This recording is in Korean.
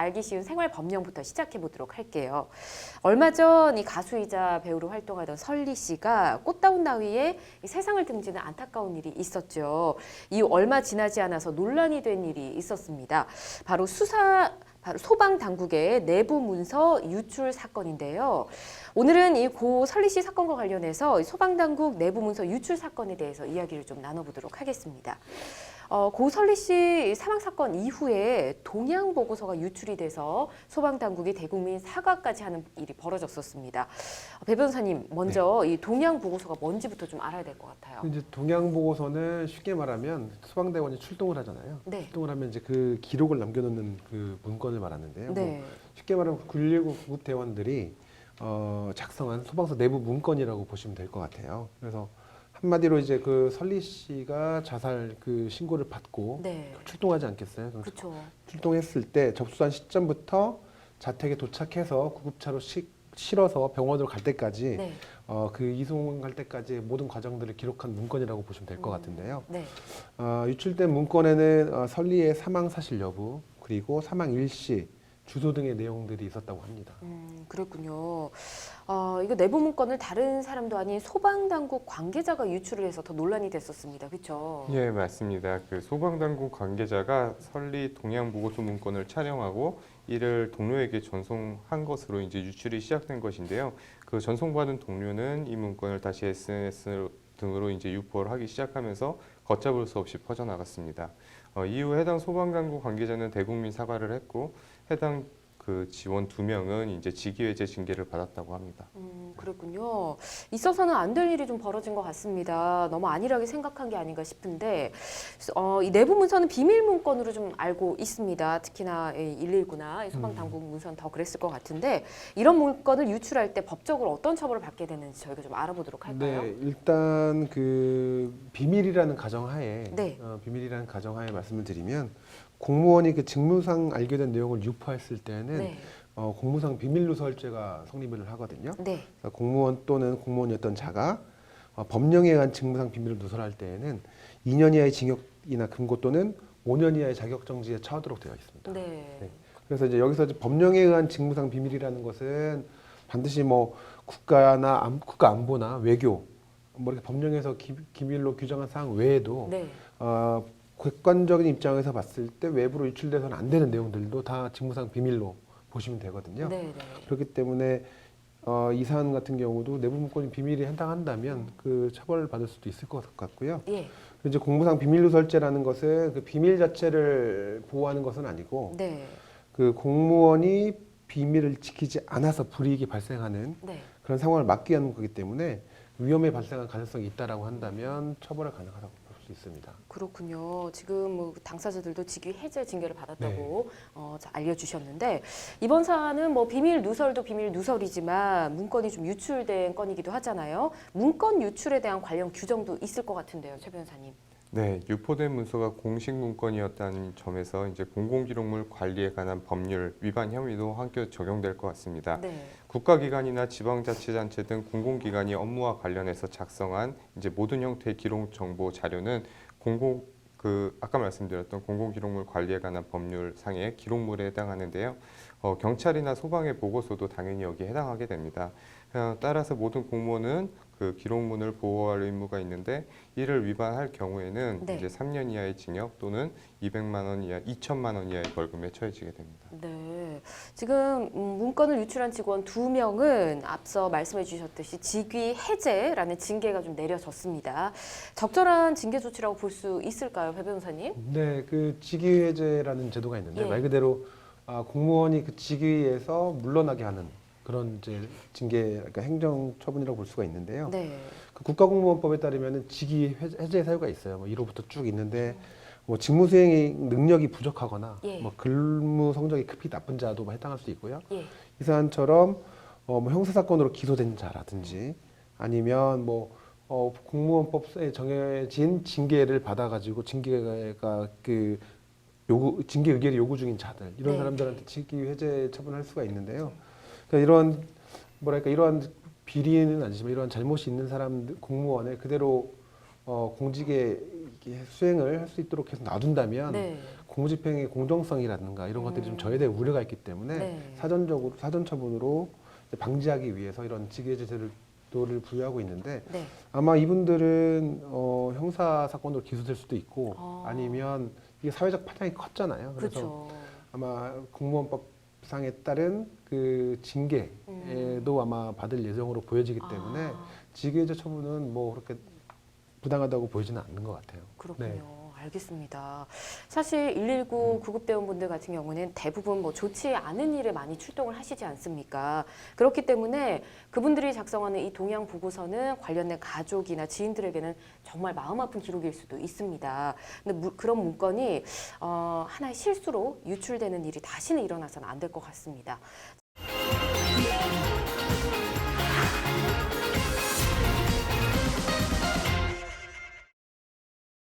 알기 쉬운 생활 법령부터 시작해 보도록 할게요. 얼마 전 이 가수이자 배우로 활동하던 설리 씨가 꽃다운 나위에 이 세상을 등지는 안타까운 일이 있었죠. 이 얼마 지나지 않아서 논란이 된 일이 있었습니다. 바로 소방 당국의 내부 문서 유출 사건인데요. 오늘은 이 고 설리 씨 사건과 관련해서 소방 당국 내부 문서 유출 사건에 대해서 이야기를 좀 나눠보도록 하겠습니다. 고 설리 씨 사망 사건 이후에 동향 보고서가 유출이 돼서 소방 당국이 대국민 사과까지 하는 일이 벌어졌었습니다. 배 변호사님, 먼저 이 동향 보고서가 뭔지부터 좀 알아야 될 것 같아요. 이제 동향 보고서는 쉽게 말하면 소방대원이 출동을 하잖아요. 네. 출동을 하면 이제 그 기록을 남겨놓는 그 문건을 말하는데요. 네. 뭐 쉽게 말하면 9.19 구급대원들이 작성한 소방서 내부 문건이라고 보시면 될 것 같아요. 그래서 한마디로 이제 그 설리 씨가 자살 그 신고를 받고 네. 출동하지 않겠어요? 그렇죠. 출동했을 때 접수한 시점부터 자택에 도착해서 구급차로 실어서 병원으로 갈 때까지 네. 그 이송갈 때까지 모든 과정들을 기록한 문건이라고 보시면 될 것 같은데요. 네. 유출된 문건에는 설리의 사망 사실 여부, 그리고 사망 일시, 주소 등의 내용들이 있었다고 합니다. 그랬군요. 이거 내부 문건을 다른 사람도 아닌 소방당국 관계자가 유출을 해서 더 논란이 됐었습니다. 그렇죠? 예, 맞습니다. 그 소방당국 관계자가 설리 동향 보고서 문건을 촬영하고 이를 동료에게 전송한 것으로 이제 유출이 시작된 것인데요. 그 전송받은 동료는 이 문건을 다시 SNS 등으로 이제 유포를 하기 시작하면서 걷잡을 수 없이 퍼져나갔습니다. 이후 해당 소방당국 관계자는 대국민 사과를 했고 해당 그 지원 2명은 이제 직위해제 징계를 받았다고 합니다. 그랬군요. 있어서는 안 될 일이 좀 벌어진 것 같습니다. 너무 안일하게 생각한 게 아닌가 싶은데 이 내부 문서는 비밀 문건으로 좀 알고 있습니다. 특히나 119나 소방 당국 문서는 더 그랬을 것 같은데 이런 문건을 유출할 때 법적으로 어떤 처벌을 받게 되는지 저희가 좀 알아보도록 할까요? 네, 일단 그 비밀이라는 가정하에 네. 비밀이라는 가정하에 말씀을 드리면 공무원이 그 직무상 알게 된 내용을 유포했을 때는 네. 공무상 비밀누설죄가 성립을 하거든요. 네. 그러니까 공무원 또는 공무원이었던 자가 법령에 의한 직무상 비밀을 누설할 때에는 2년 이하의 징역이나 금고 또는 5년 이하의 자격정지에 처하도록 되어 있습니다. 네. 네. 그래서 이제 여기서 이제 법령에 의한 직무상 비밀이라는 것은 반드시 뭐 국가 안보나 외교 뭐 이렇게 법령에서 기밀로 규정한 사항 외에도 네. 객관적인 입장에서 봤을 때 외부로 유출돼서는 안 되는 내용들도 다 직무상 비밀로 보시면 되거든요. 네. 네. 그렇기 때문에 이 사안 같은 경우도 내부 문건이 비밀에 해당한다면 그 처벌을 받을 수도 있을 것 같고요. 예. 이제 공무상 비밀누설죄라는 것은 그 비밀 자체를 보호하는 것은 아니고 네. 그 공무원이 비밀을 지키지 않아서 불이익이 발생하는 네. 그런 상황을 막기 위한 거기 때문에 위험이 발생할 가능성이 있다라고 한다면 처벌이 가능하다고 볼 수 있습니다. 그렇군요. 지금 뭐 당사자들도 직위 해제 징계를 받았다고 알려주셨는데 이번 사안은 뭐 비밀 누설도 비밀 누설이지만 문건이 좀 유출된 건이기도 하잖아요. 문건 유출에 대한 관련 규정도 있을 것 같은데요, 최 변호사님. 네, 유포된 문서가 공식 문건이었다는 점에서 이제 공공기록물 관리에 관한 법률 위반 혐의도 함께 적용될 것 같습니다. 네. 국가기관이나 지방자치단체 등 공공기관이 업무와 관련해서 작성한 이제 모든 형태의 기록 정보 자료는 아까 말씀드렸던 공공기록물 관리에 관한 법률상의 기록물에 해당하는데요. 경찰이나 소방의 보고서도 당연히 여기에 해당하게 됩니다. 따라서 모든 공무원은 그 기록물을 보호할 의무가 있는데 이를 위반할 경우에는 네. 이제 3년 이하의 징역 또는 200만 원 이하, 2천만 원 이하의 벌금에 처해지게 됩니다. 네. 지금 문건을 유출한 직원 2명은 앞서 말씀해 주셨듯이 직위 해제라는 징계가 좀 내려졌습니다. 적절한 징계 조치라고 볼 수 있을까요, 배 변호사님? 네, 그 직위해제라는 제도가 있는데 예. 말 그대로 공무원이 그 직위에서 물러나게 하는 그런 이제 징계, 그러니까 행정 처분이라고 볼 수가 있는데요. 네. 그 국가공무원법에 따르면은 직위 해제 사유가 있어요. 뭐 1호부터 쭉 있는데 뭐 직무 수행의 능력이 부족하거나 예. 뭐 근무 성적이 급히 나쁜 자도 해당할 수 있고요. 예. 이 사안처럼 뭐 형사 사건으로 기소된 자라든지 아니면 뭐 공무원법에 정해진 징계를 받아가지고 징계가 그 징계 의결이 요구 중인 자들 이런 네. 사람들한테 직위 해제 처분할 수가 있는데요. 그러니까 이러한 비리는 아니지만 이러한 잘못이 있는 사람들 공무원을 그대로 공직에 이게 수행을 할 수 있도록 해서 놔둔다면 네. 공집행의 공정성이라든가 이런 것들이 좀 저해될 우려가 있기 때문에 네. 사전 처분으로 방지하기 위해서 이런 직위제도를 부여하고 있는데 네. 아마 이분들은 형사 사건으로 기소될 수도 있고 아. 아니면 이게 사회적 파장이 컸잖아요. 그래서 그렇죠. 아마 공무원법상에 따른 그 징계도 아마 받을 예정으로 보여지기 때문에 아, 직위제 처분은 뭐 그렇게 부당하다고 보이지는 않는 것 같아요. 그렇군요. 네. 알겠습니다. 사실 119 구급대원분들 같은 경우는 대부분 뭐 좋지 않은 일에 많이 출동을 하시지 않습니까? 그렇기 때문에 그분들이 작성하는 이 동향 보고서는 관련된 가족이나 지인들에게는 정말 마음 아픈 기록일 수도 있습니다. 근데 그런 문건이 하나의 실수로 유출되는 일이 다시는 일어나서는 안 될 것 같습니다.